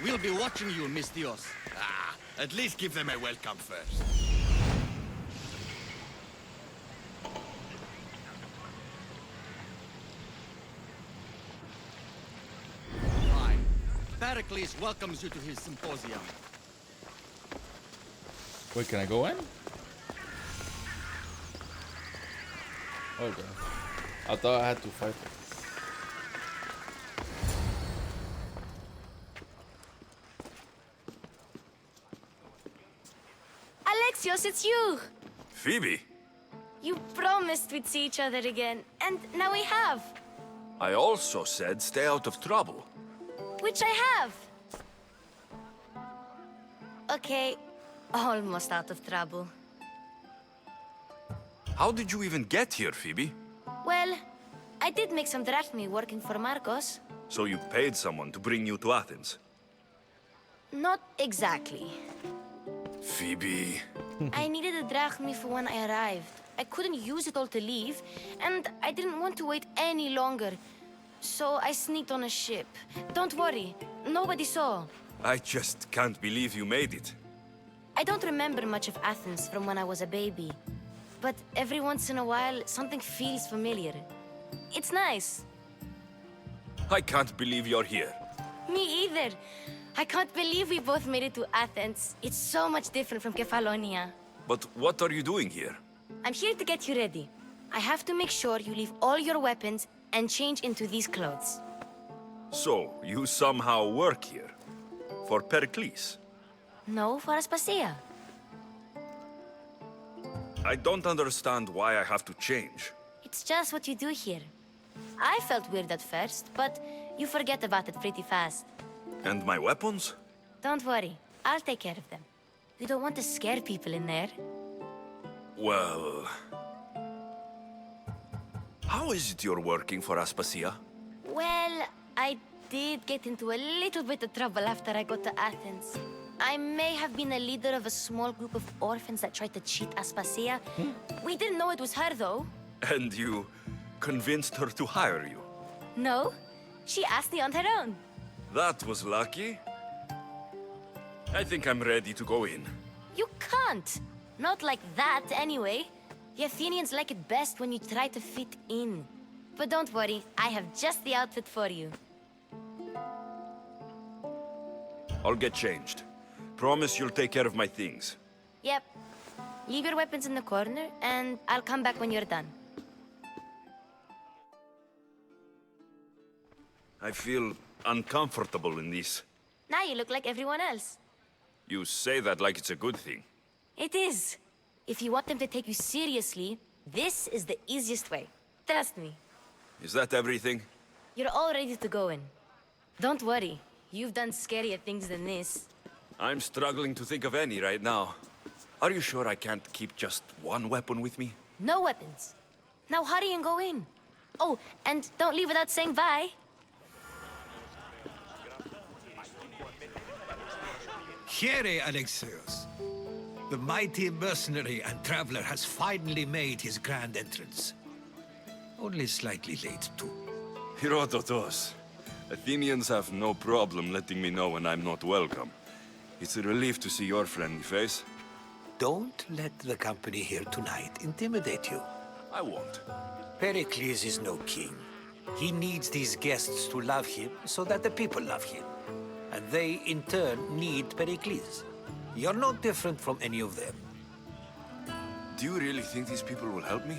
We'll be watching you, Mistios. Ah, at least give them a welcome first. Fine. Perikle'S welcomes you to his symposium. Wait, can I go in? Okay. I thought I had to fight it. Alexios, it's you! Phoebe, You promised we'd see each other again, and now we have. I also said stay out of trouble. Which I have. Okay, almost out of trouble. How did you even get here, Phoebe? Well, I did make some drachmi working for Marcos. So you paid someone to bring you to Athens? Not exactly. Phoebe... I needed a drachmi for when I arrived. I couldn't use it all to leave, and I didn't want to wait any longer. So I sneaked on a ship. Don't worry, nobody saw. I just can't believe you made it. I don't remember much of Athens from when I was a baby. But every once in a while, something feels familiar. It's nice. I can't believe you're here. Me either. I can't believe we both made it to Athens. It's so much different from Kefalonia. But what are you doing here? I'm here to get you ready. I have to make sure you leave all your weapons and change into these clothes. So, you somehow work here? For Perikle'S? No, for Aspasia. I don't understand why I have to change. It's just what you do here. I felt weird at first, but you forget about it pretty fast. And my weapons? Don't worry, I'll take care of them. We don't want to scare people in there. Well... How is it you're working for Aspasia? Well, I did get into a little bit of trouble after I got to Athens. I may have been a leader of a small group of orphans that tried to cheat Aspasia. We didn't know it was her, though. And you convinced her to hire you? No, she asked me on her own. That was lucky. I think I'm ready to go in. You can't. Not like that, anyway. The Athenians like it best when you try to fit in. But don't worry, I have just the outfit for you. I'll get changed. Promise you'll take care of my things. Yep. Leave your weapons in the corner, and I'll come back when you're done. I feel uncomfortable in this. Now you look like everyone else. You say that like it's a good thing. It is. If you want them to take you seriously, this is the easiest way. Trust me. Is that everything? You're all ready to go in. Don't worry. You've done scarier things than this. I'm struggling to think of any right now. Are you sure I can't keep just one weapon with me? No weapons. Now hurry and go in. Oh, and don't leave without saying bye. Here, Alexios. The mighty mercenary and traveler has finally made his grand entrance. Only slightly late, too. Herodotos. Athenians have no problem letting me know when I'm not welcome. It's a relief to see your friendly face. Don't let the company here tonight intimidate you. I won't. Perikle'S is no king. He needs these guests to love him so that the people love him. And they, in turn, need Perikle'S. You're not different from any of them. Do you really think these people will help me?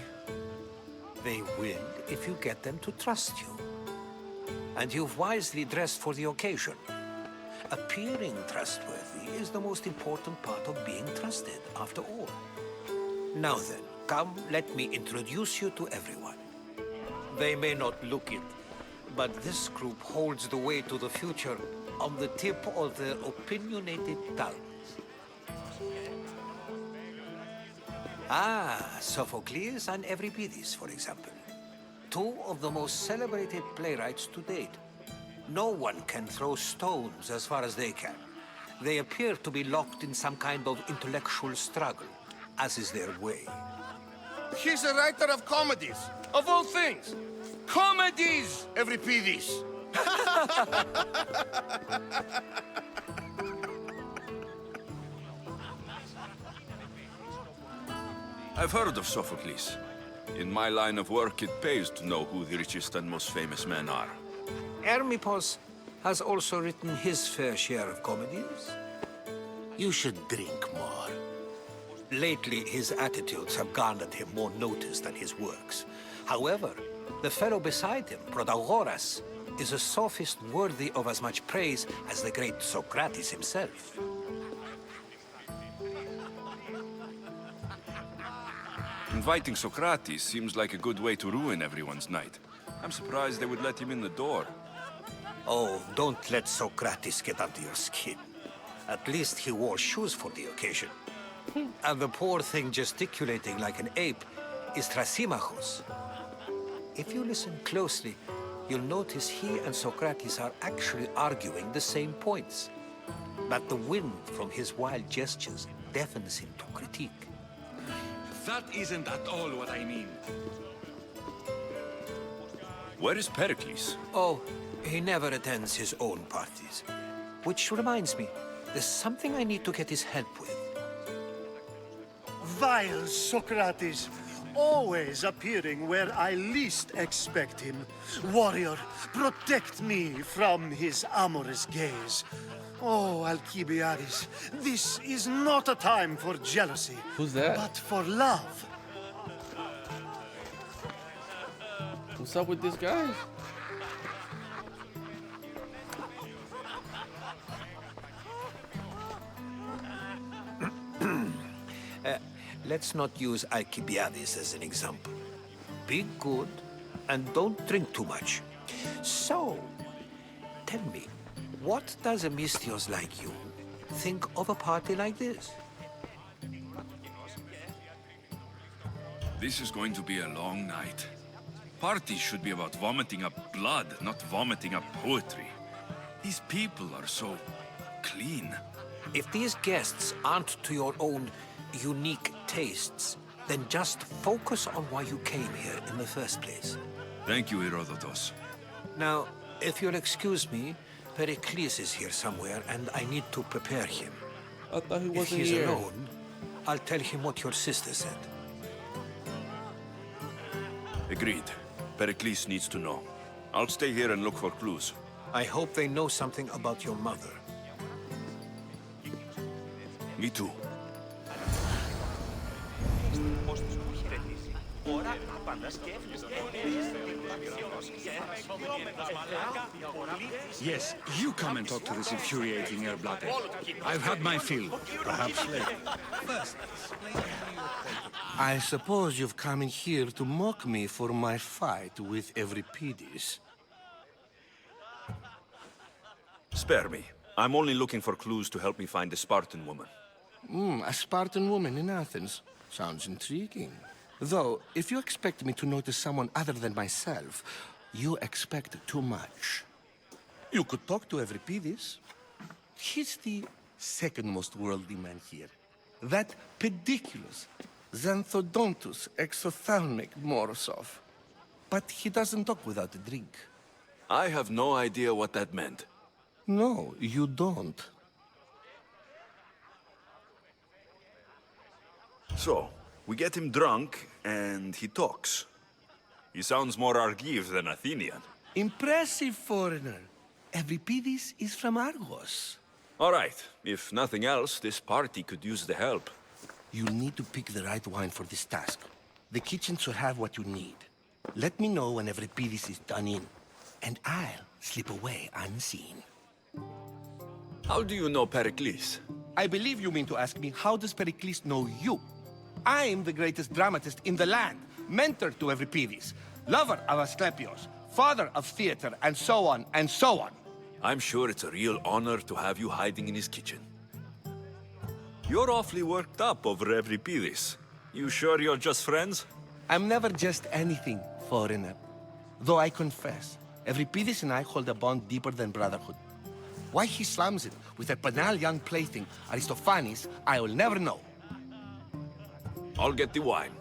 They will if you get them to trust you. And you've wisely dressed for the occasion. Appearing trustworthy is the most important part of being trusted, after all. Now then, come, let me introduce you to everyone. They may not look it, but this group holds the way to the future on the tip of their opinionated tongues. Ah, Sophocles and Euripides, for example. Two of the most celebrated playwrights to date. No one can throw stones as far as they can. They appear to be locked in some kind of intellectual struggle, as is their way. He's a writer of comedies, of all things. Comedies, Euripides. I've heard of Sophocles. In my line of work, it pays to know who the richest and most famous men are. Hermippos has also written his fair share of comedies. You should drink more. Lately, his attitudes have garnered him more notice than his works. However, the fellow beside him, Protagoras, is a sophist worthy of as much praise as the great Socrates himself. Inviting Socrates seems like a good way to ruin everyone's night. I'm surprised they would let him in the door. Oh, don't let Socrates get under your skin. At least he wore shoes for the occasion. And the poor thing gesticulating like an ape is Thrasymachos. If you listen closely, you'll notice he and Socrates are actually arguing the same points. But the wind from his wild gestures deafens him to critique. That isn't at all what I mean. Where is Pericles? Oh, he never attends his own parties. Which reminds me, there's something I need to get his help with. Vile Socrates, always appearing where I least expect him. Warrior, protect me from his amorous gaze. Oh, Alcibiades, this is not a time for jealousy, Who's that? but for love. What's up with this guy? Let's not use Alcibiades as an example. Be good and don't drink too much. So, tell me, what does a Mystios like you think of a party like this? This is going to be a long night. Parties should be about vomiting up blood, not vomiting up poetry. These people are so clean. If these guests aren't to your own unique tastes, then just focus on why you came here in the first place. Thank you, Herodotus. Now, if you'll excuse me, Perikle'S is here somewhere, and I need to prepare him. I thought he If wasn't he's here. alone, I'll tell him what your sister said. Agreed. Pericles needs to know. I'll stay here and look for clues. I hope they know something about your mother. Me too. Yes, you come and talk to this infuriating air-blooded. I've had my fill. Perhaps later. I suppose you've come in here to mock me for my fight with Euripides. Spare me. I'm only looking for clues to help me find the Spartan woman. A Spartan woman in Athens. Sounds intriguing. Though, if you expect me to notice someone other than myself, you expect too much. You could talk to Euripides. He's the second most worldly man here. That pediculous, xanthodontus exophthalmic Morosov. But he doesn't talk without a drink. I have no idea what that meant. No, you don't. So, we get him drunk, and he talks. He sounds more Argive than Athenian. Impressive, foreigner. Euripides is from Argos. All right, if nothing else, this party could use the help. You need to pick the right wine for this task. The kitchen should have what you need. Let me know when Euripides is done in, and I'll slip away unseen. How do you know Pericles? I believe you mean to ask me, how does Pericles know you? I'm the greatest dramatist in the land, mentor to Euripides, lover of Asclepios, father of theater, and so on, and so on. I'm sure it's a real honor to have you hiding in his kitchen. You're awfully worked up over Euripides. You sure you're just friends? I'm never just anything, foreigner. Though I confess, Euripides and I hold a bond deeper than brotherhood. Why he slams it with a banal young plaything, Aristophanes, I will never know. I'll get the wine.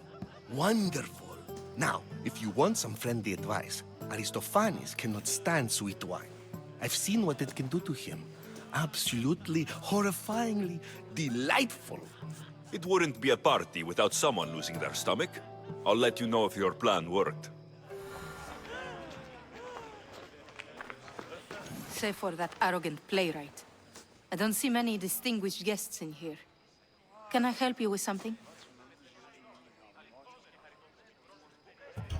Wonderful. Now, if you want some friendly advice, Aristophanes cannot stand sweet wine. I've seen what it can do to him. Absolutely, horrifyingly delightful. It wouldn't be a party without someone losing their stomach. I'll let you know if your plan worked. Save for that arrogant playwright. I don't see many distinguished guests in here. Can I help you with something?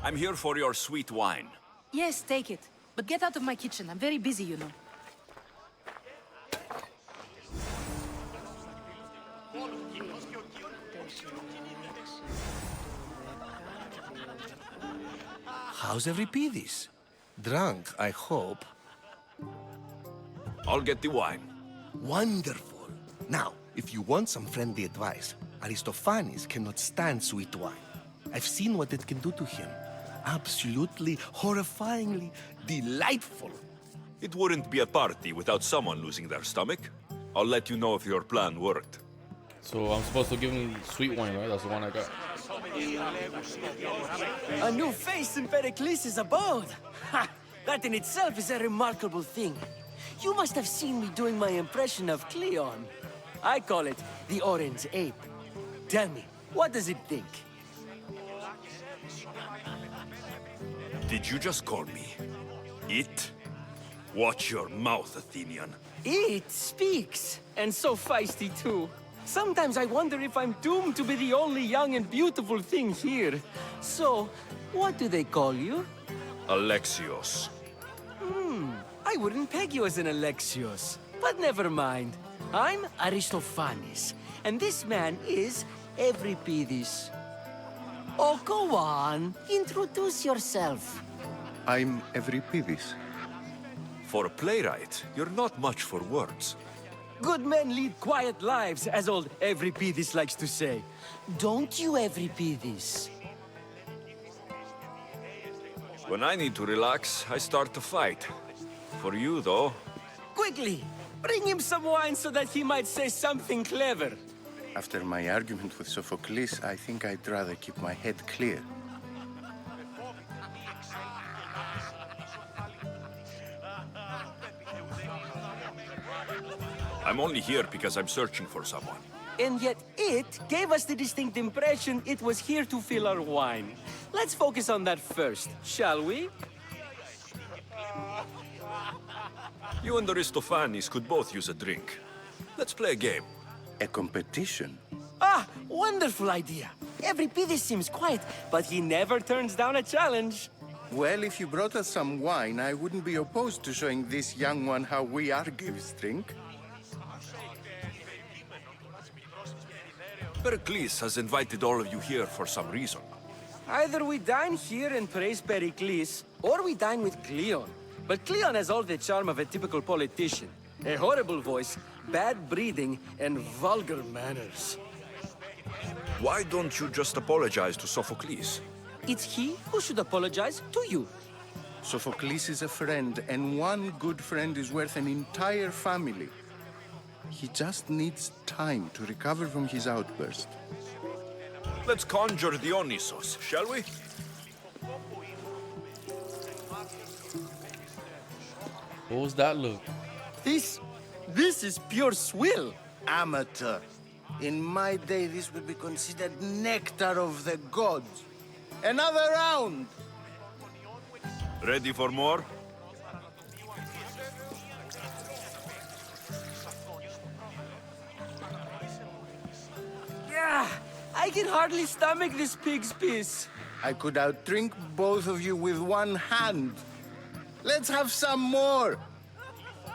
I'm here for your sweet wine. Yes, take it. But get out of my kitchen. I'm very busy, you know. How's Euripides? Drunk, I hope. I'll get the wine. Wonderful. Now, if you want some friendly advice, Aristophanes cannot stand sweet wine. I've seen what it can do to him. Absolutely, horrifyingly delightful. It wouldn't be a party without someone losing their stomach. I'll let you know if your plan worked. So I'm supposed to give him sweet wine, right? That's the one I got. A new face in Perikle'S' abode! Ha! That in itself is a remarkable thing. You must have seen me doing my impression of Cleon. I call it the Orange Ape. Tell me, what does it think? Did you just call me it? Watch your mouth, Athenian. It speaks, and so feisty too. Sometimes I wonder if I'm doomed to be the only young and beautiful thing here. So, what do they call you? Alexios. I wouldn't peg you as an Alexios. But never mind. I'm Aristophanes, and this man is Euripides. Oh, go on. Introduce yourself. I'm Euripides. For a playwright, you're not much for words. Good men lead quiet lives, as old Euripides likes to say. Don't you, Euripides? When I need to relax, I start to fight. For you, though, Quickly, bring him some wine so that he might say something clever. After my argument with Sophocles, I think I'd rather keep my head clear. I'm only here because I'm searching for someone. And yet it gave us the distinct impression it was here to fill our wine. Let's focus on that first, shall we? You and Aristophanes could both use a drink. Let's play a game. A competition? Ah, wonderful idea. Euripides seems quiet, but he never turns down a challenge. Well, if you brought us some wine, I wouldn't be opposed to showing this young one how we Argives drink. Perikle'S has invited all of you here for some reason. Either we dine here and praise Perikle'S, or we dine with Cleon. But Cleon has all the charm of a typical politician. A horrible voice, bad breeding, and vulgar manners. Why don't you just apologize to Sophocles? It's he who should apologize to you. Sophocles is a friend, and one good friend is worth an entire family. He just needs time to recover from his outburst. Let's conjure Dionysos, shall we? What was that look? This is pure swill. Amateur. In my day, this would be considered nectar of the gods. Another round! Ready for more? Yeah, I can hardly stomach this pig's piss. I could outdrink both of you with one hand. Let's have some more!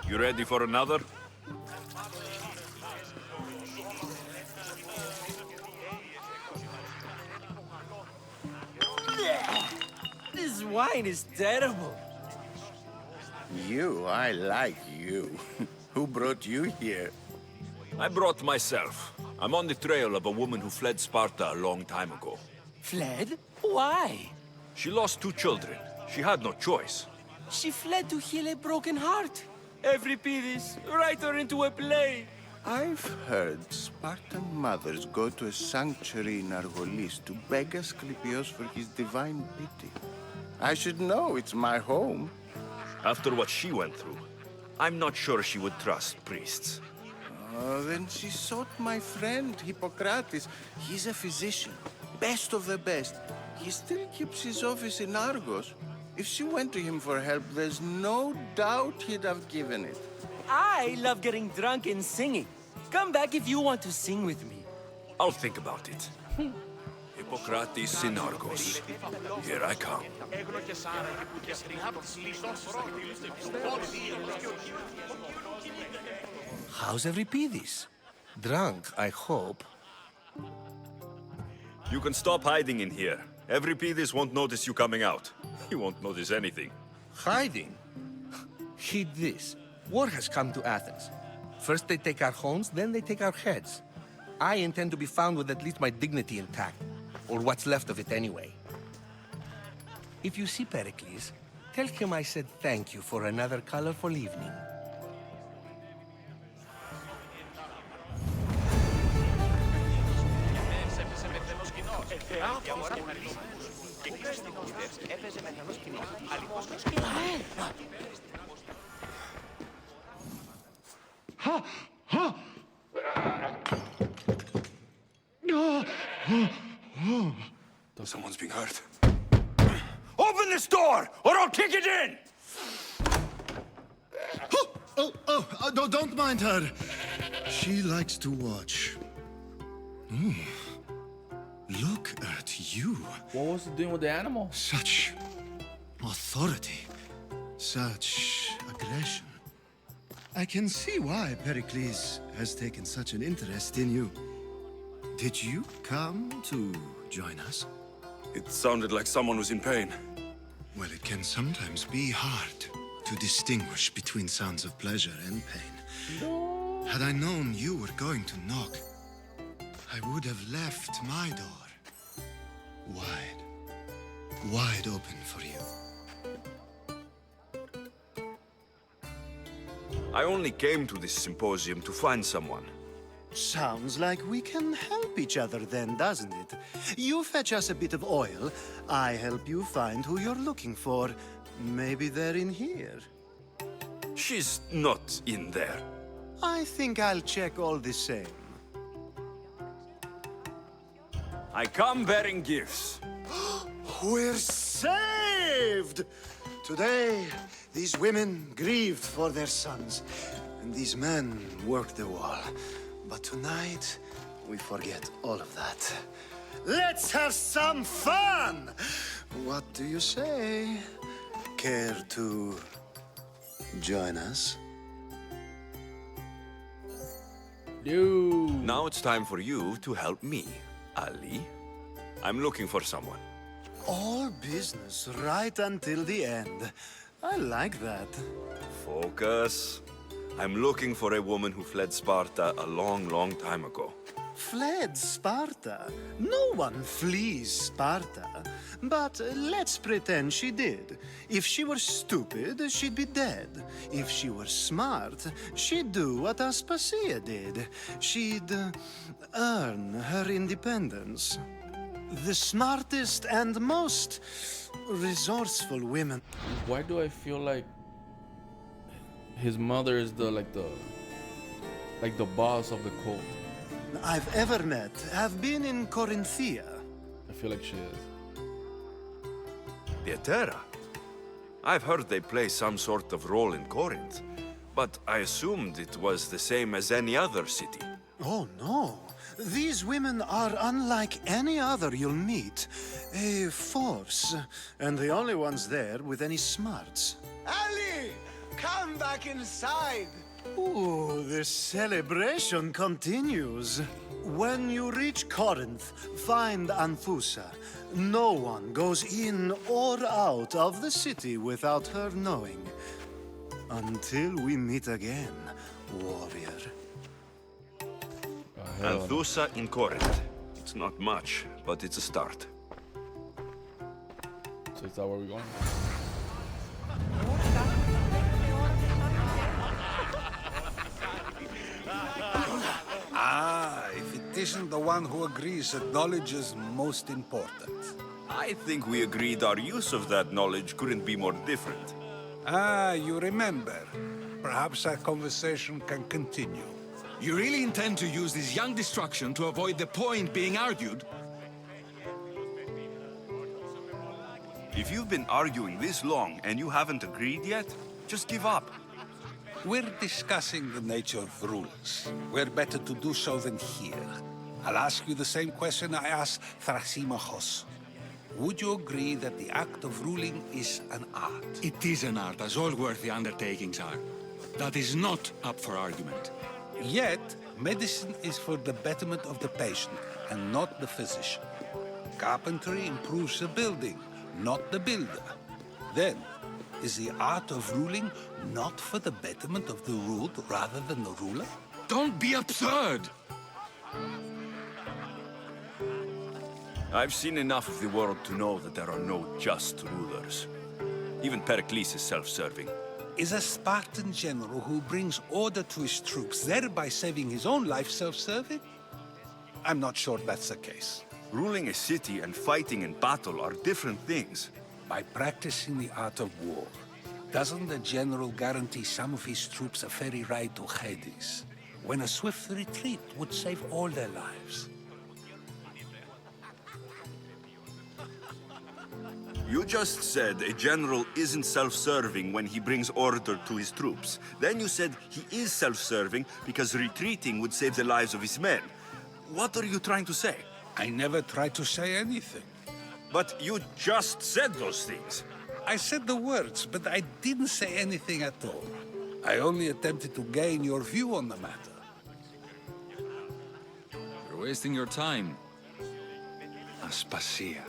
You ready for another? This wine is terrible. You, I like you. Who brought you here? I brought myself. I'm on the trail of a woman who fled Sparta a long time ago. Fled? Why? She lost 2 children. She had no choice. She fled to heal a broken heart. Euripides, write her into a play. I've heard Spartan mothers go to a sanctuary in Argolis to beg Asclepios for his divine pity. I should know, it's my home. After what she went through, I'm not sure she would trust priests. Oh, then she sought my friend, Hippocrates. He's a physician, best of the best. He still keeps his office in Argos. If she went to him for help, there's no doubt he'd have given it. I love getting drunk and singing. Come back if you want to sing with me. I'll think about it. Hippocrates in Argos. Here I come. How's Euripides? Drunk, I hope. You can stop hiding in here. Euripides won't notice you coming out. He won't notice anything. Hiding? Heed this. War has come to Athens. First they take our homes, then they take our heads. I intend to be found with at least my dignity intact. Or what's left of it anyway. If you see Pericles, tell him I said thank you for another colorful evening. Someone's being hurt. Open this door, or I'll kick it in! No, don't mind her. She likes to watch. Look at you. What was he doing with the animal? Such authority. Such aggression. I can see why Pericles has taken such an interest in you. Did you come to join us? It sounded like someone was in pain. Well, it can sometimes be hard to distinguish between sounds of pleasure and pain. Had I known you were going to knock, I would have left my door wide open for you. I only came to this symposium to find someone. Sounds like we can help each other then, doesn't it? You fetch us a bit of oil, I help you find who you're looking for. Maybe they're in here. She's not in there. I think I'll check all the same. I come bearing gifts. We're saved! Today, these women grieved for their sons, and these men worked the wall. But tonight, we forget all of that. Let's have some fun! What do you say? Care to join us? Dude. Now it's time for you to help me, Ali. I'm looking for someone. All business right until the end. I like that. Focus. I'm looking for a woman who fled Sparta a long, long time ago. Fled Sparta? No one flees Sparta. But let's pretend she did. If she were stupid, she'd be dead. If she were smart, she'd do what Aspasia did. She'd earn her independence. The smartest and most resourceful women. Why do I feel like his mother is the boss of the cult? I've ever met have been in Corinthia. I feel like she is. Pieterra? I've heard they play some sort of role in Corinth, but I assumed it was the same as any other city. Oh, no. These women are unlike any other you'll meet. A force, and the only ones there with any smarts. Ali! Come back inside! Ooh, the celebration continues. When you reach Corinth, find Anthusa. No one goes in or out of the city without her knowing. Until we meet again, warrior. Anthusa in Corinth. It's not much, but it's a start. So is that where we're going? If it isn't the one who agrees that knowledge is most important. I think we agreed our use of that knowledge couldn't be more different. You remember. Perhaps our conversation can continue. You really intend to use this young destruction to avoid the point being argued? If you've been arguing this long and you haven't agreed yet, just give up. We're discussing the nature of rules. Where better to do so than here? I'll ask you the same question I asked Thrasimachos. Would you agree that the act of ruling is an art? It is an art, as all worthy undertakings are. That is not up for argument. Yet, medicine is for the betterment of the patient, and not the physician. Carpentry improves the building, not the builder. Then, is the art of ruling not for the betterment of the ruled rather than the ruler? Don't be absurd! I've seen enough of the world to know that there are no just rulers. Even Perikle'S is self-serving. Is a Spartan general who brings order to his troops, thereby saving his own life, self-serving? I'm not sure that's the case. Ruling a city and fighting in battle are different things. By practicing the art of war, doesn't the general guarantee some of his troops a ferry ride to Hades, when a swift retreat would save all their lives? You just said a general isn't self-serving when he brings order to his troops. Then you said he is self-serving because retreating would save the lives of his men. What are you trying to say? I never tried to say anything. But you just said those things. I said the words, but I didn't say anything at all. I only attempted to gain your view on the matter. You're wasting your time. Aspasia.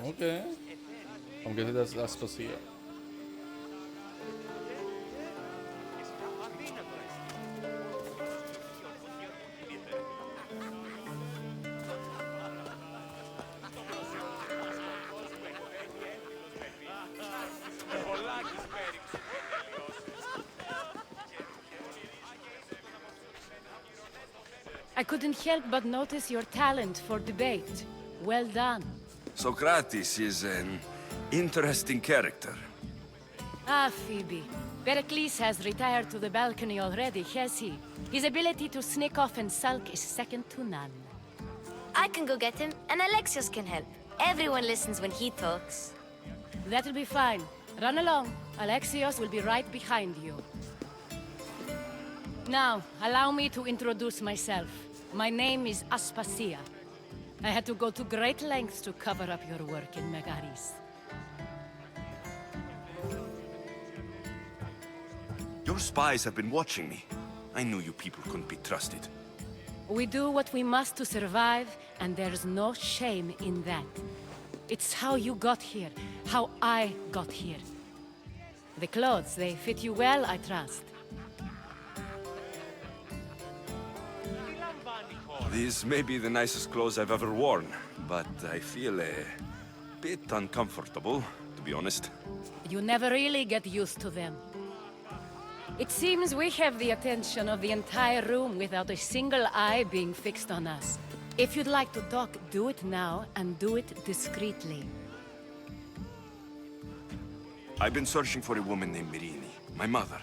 Okay. I'm guessing that's Aspasia. I couldn't help but notice your talent for debate. Well done. Socrates is an interesting character. Ah, Phoebe. Perikle'S has retired to the balcony already, has he? His ability to sneak off and sulk is second to none. I can go get him, and Alexios can help. Everyone listens when he talks. That'll be fine. Run along. Alexios will be right behind you. Now, allow me to introduce myself. My name is Aspasia. I had to go to great lengths to cover up your work in Megaris. Your spies have been watching me. I knew you people couldn't be trusted. We do what we must to survive, and there's no shame in that. It's how you got here, how I got here. The clothes, they fit you well, I trust. These may be the nicest clothes I've ever worn, but I feel a bit uncomfortable, to be honest. You never really get used to them. It seems we have the attention of the entire room without a single eye being fixed on us. If you'd like to talk, do it now, and do it discreetly. I've been searching for a woman named Mirini, my mother.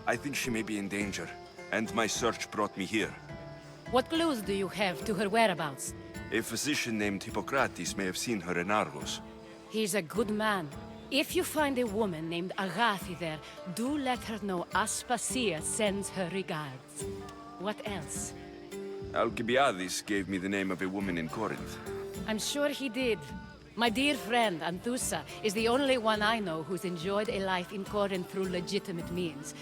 I think she may be in danger, and my search brought me here. What clues do you have to her whereabouts? A physician named Hippocrates may have seen her in Argos. He's a good man. If you find a woman named Agathi there, do let her know Aspasia sends her regards. What else? Alcibiades gave me the name of a woman in Corinth. I'm sure he did. My dear friend, Anthusa, is the only one I know who's enjoyed a life in Corinth through legitimate means.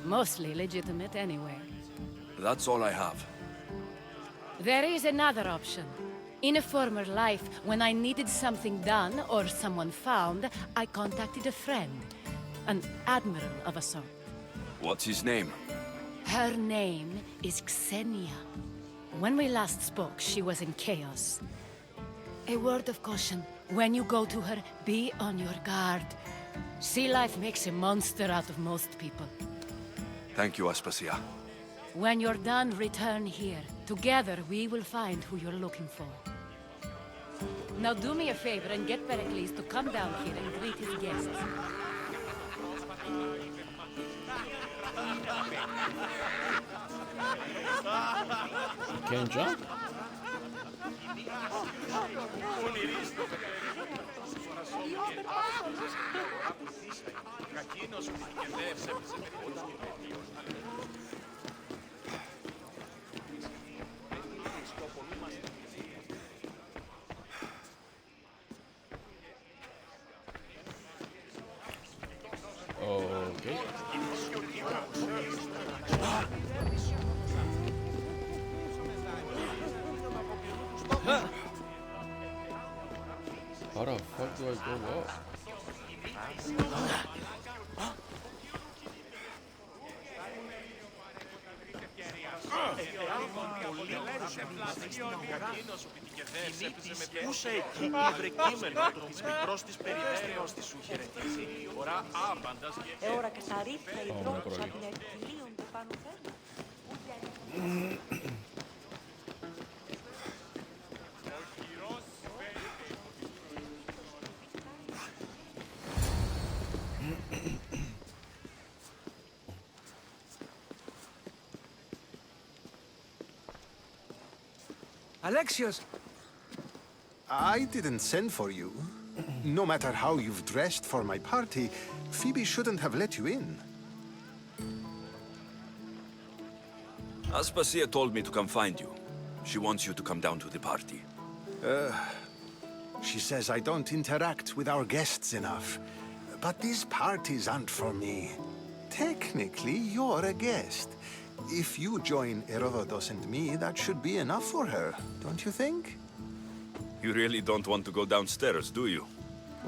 Mostly legitimate, anyway. That's all I have. There is another option. In a former life, when I needed something done or someone found, I contacted a friend. An admiral of a sort. What's his name? Her name is Xenia. When we last spoke, she was in chaos. A word of caution. When you go to her, be on your guard. Sea life makes a monster out of most people. Thank you, Aspasia. When you're done, return here. Together, we will find who you're looking for. Now do me a favor and get Perikle'S to come down here and greet his guests. Can't jump? Okay. How the fuck do I go up? Ούσα εκεί βρε κείμενο της μικρός της περιβέρεως της σου χαιρετήσει. Φορά άπαντας και... Ώρα καθαρίτρα οι δρόμους σαν να εκκλείονται πάνω θέμα. Alexios! I didn't send for you. No matter how you've dressed for my party, Phoebe shouldn't have let you in. Aspasia told me to come find you. She wants you to come down to the party. She says I don't interact with our guests enough. But these parties aren't for me. Technically, you're a guest. If you join Herodotus and me, that should be enough for her, don't you think? You really don't want to go downstairs, do you?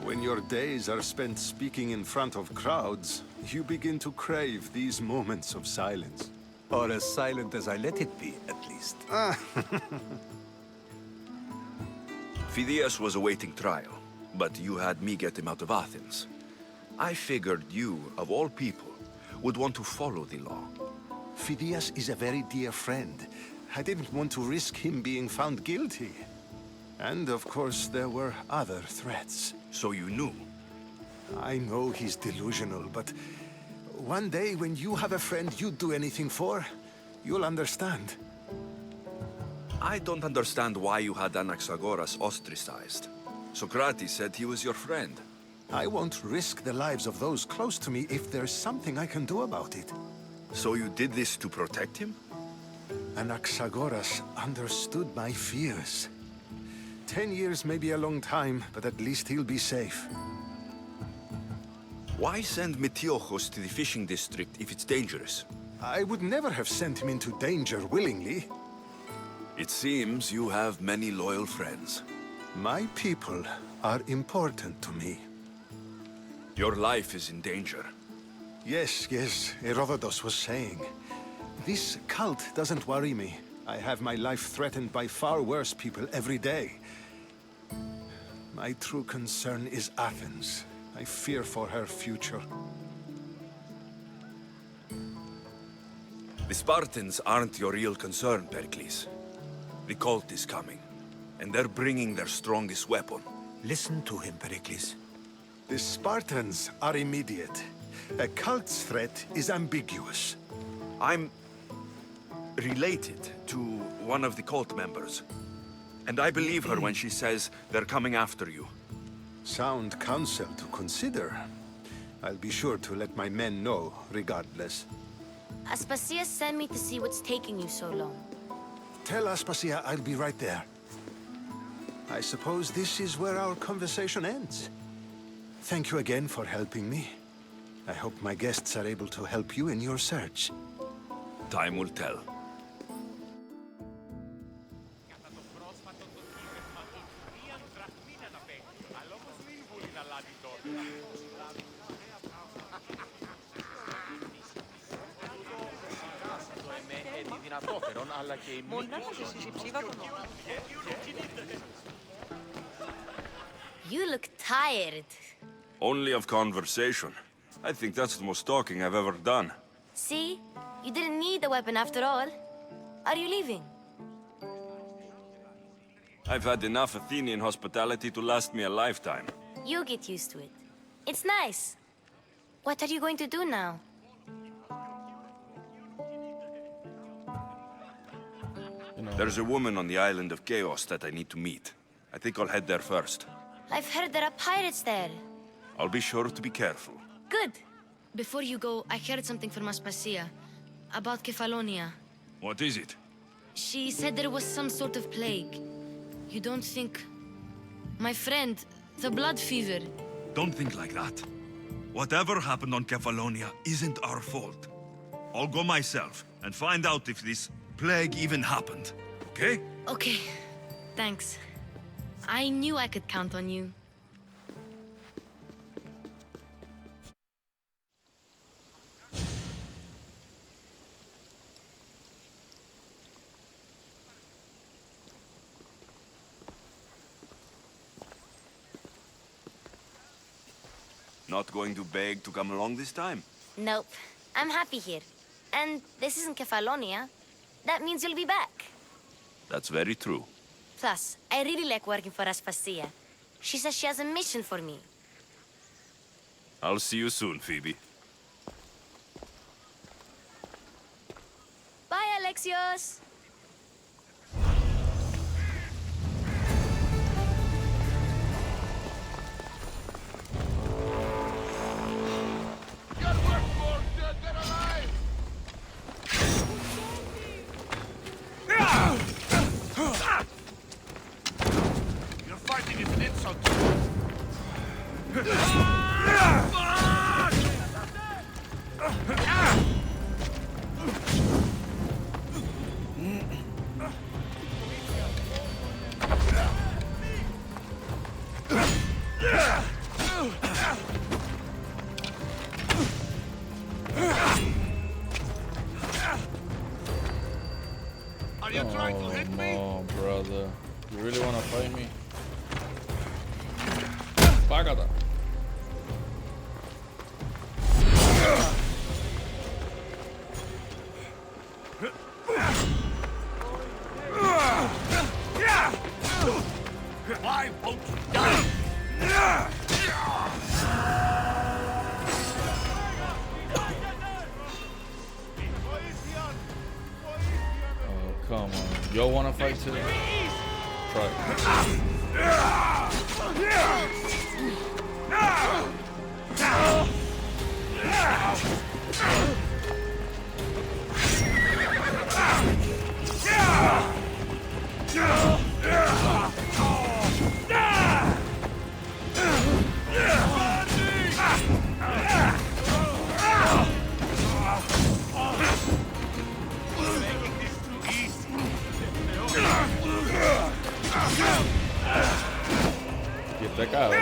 When your days are spent speaking in front of crowds, you begin to crave these moments of silence. Or as silent as I let it be, at least. Phidias was awaiting trial, but you had me get him out of Athens. I figured you, of all people, would want to follow the law. Phidias is a very dear friend. I didn't want to risk him being found guilty. And of course, there were other threats. So you knew? I know he's delusional, but one day when you have a friend you'd do anything for, you'll understand. I don't understand why you had Anaxagoras ostracized. Socrates said he was your friend. I won't risk the lives of those close to me if there's something I can do about it. So you did this to protect him? Anaxagoras understood my fears. 10 years may be a long time, but at least he'll be safe. Why send Metiochos to the fishing district if it's dangerous? I would never have sent him into danger willingly. It seems you have many loyal friends. My people are important to me. Your life is in danger. Yes, Herodotus was saying. This cult doesn't worry me. I have my life threatened by far worse people every day. My true concern is Athens. I fear for her future. The Spartans aren't your real concern, Perikles. The cult is coming, and they're bringing their strongest weapon. Listen to him, Perikles. The Spartans are immediate. A cult's threat is ambiguous. I'm related to one of the cult members. And I believe her when she says they're coming after you. Sound counsel to consider. I'll be sure to let my men know, regardless. Aspasia sent me to see what's taking you so long. Tell Aspasia I'll be right there. I suppose this is where our conversation ends. Thank you again for helping me. I hope my guests are able to help you in your search. Time will tell. You look tired. Only of conversation. I think that's the most talking I've ever done. See? You didn't need the weapon after all. Are you leaving? I've had enough Athenian hospitality to last me a lifetime. You get used to it. It's nice. What are you going to do now? There's a woman on the island of Chaos that I need to meet. I think I'll head there first. I've heard there are pirates there. I'll be sure to be careful. Good. Before you go, I heard something from Aspasia. About Kefalonia. What is it? She said there was some sort of plague. You don't think... My friend, the blood fever. Don't think like that. Whatever happened on Kefalonia isn't our fault. I'll go myself and find out if this plague even happened. Okay? Okay. Thanks. I knew I could count on you. Not going to beg to come along this time? Nope. I'm happy here. And this isn't Kefalonia. That means you'll be back. That's very true. Plus, I really like working for Aspasia. She says she has a mission for me. I'll see you soon, Phoebe. Bye, Alexios! Your fighting is an insult to Are you trying to hit me? Oh, brother. You really want to fight me? Págata. Why won't you die? Oh, come on. Y'all want to fight too? Try. Y está cabrón.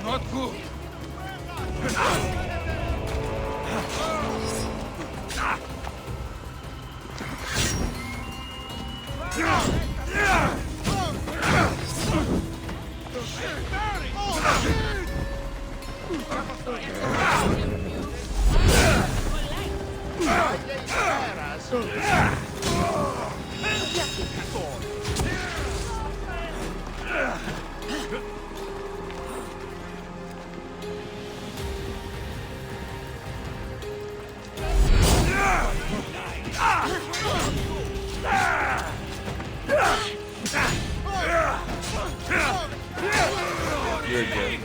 Not good. You're good.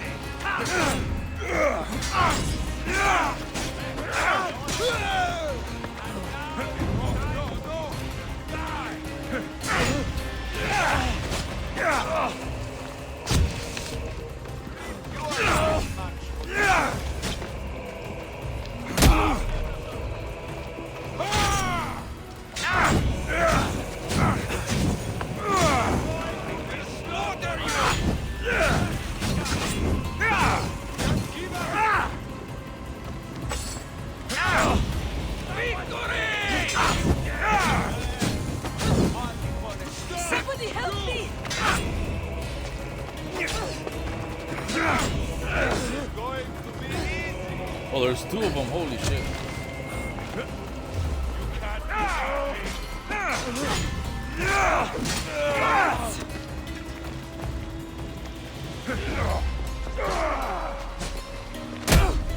Oh, there's two of them. Holy shit.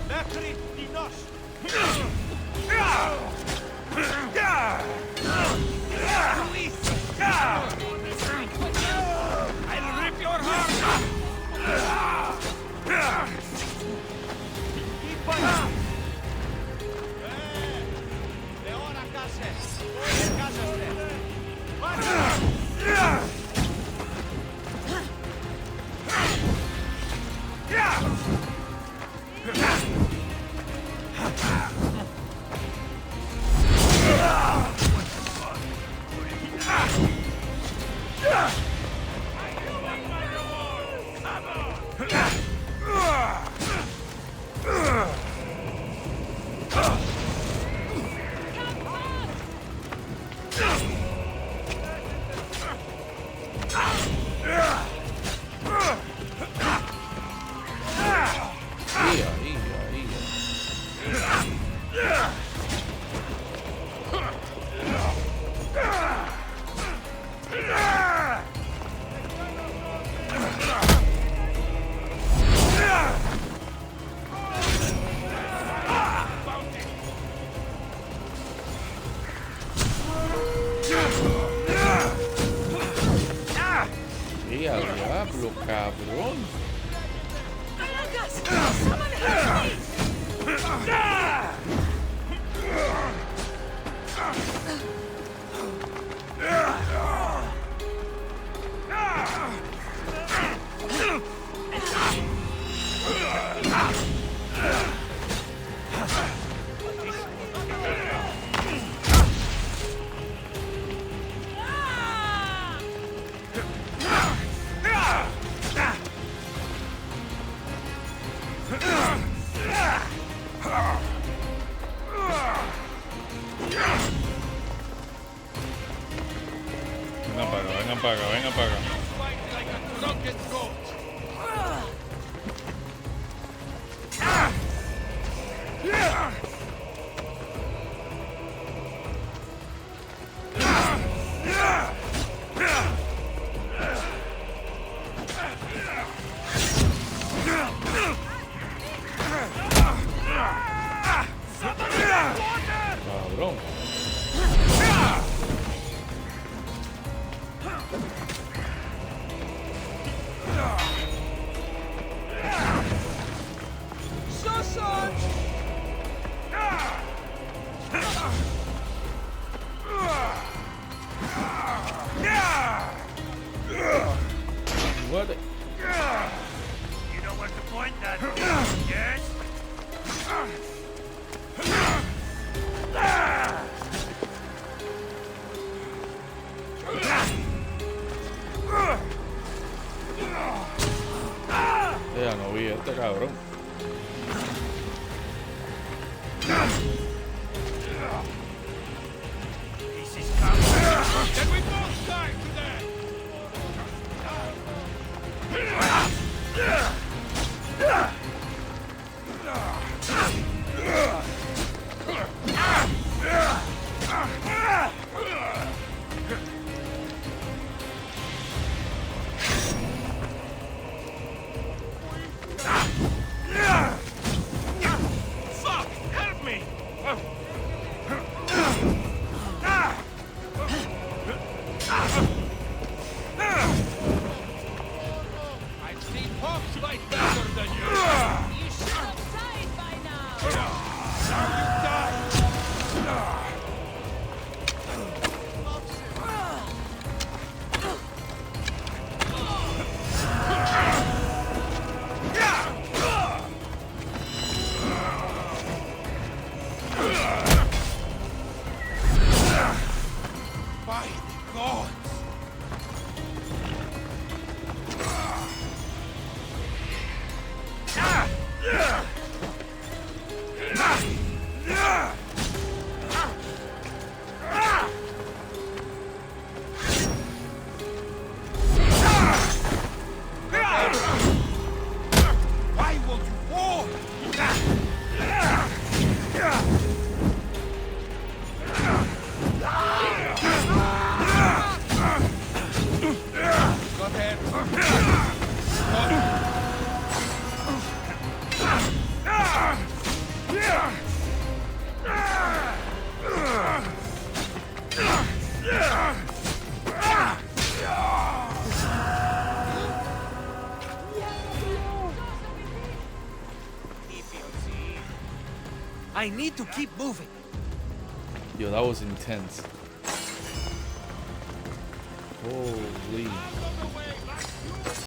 Μέχρι κοινός. I'll rip your heart out. Leona κάσε. Κάσαστε. Diablo, cabrón. Vengan para acá, vengan para acá. Cabrón. What? You know where to point that? Yes? Ya no vi este cabrón. This is coming. Then we both die today. Fuck! Help me! I've seen Hawks fight better than you! You should have died by now! Now you die! By the gods! I need to keep moving. Yo, that was intense. Holy.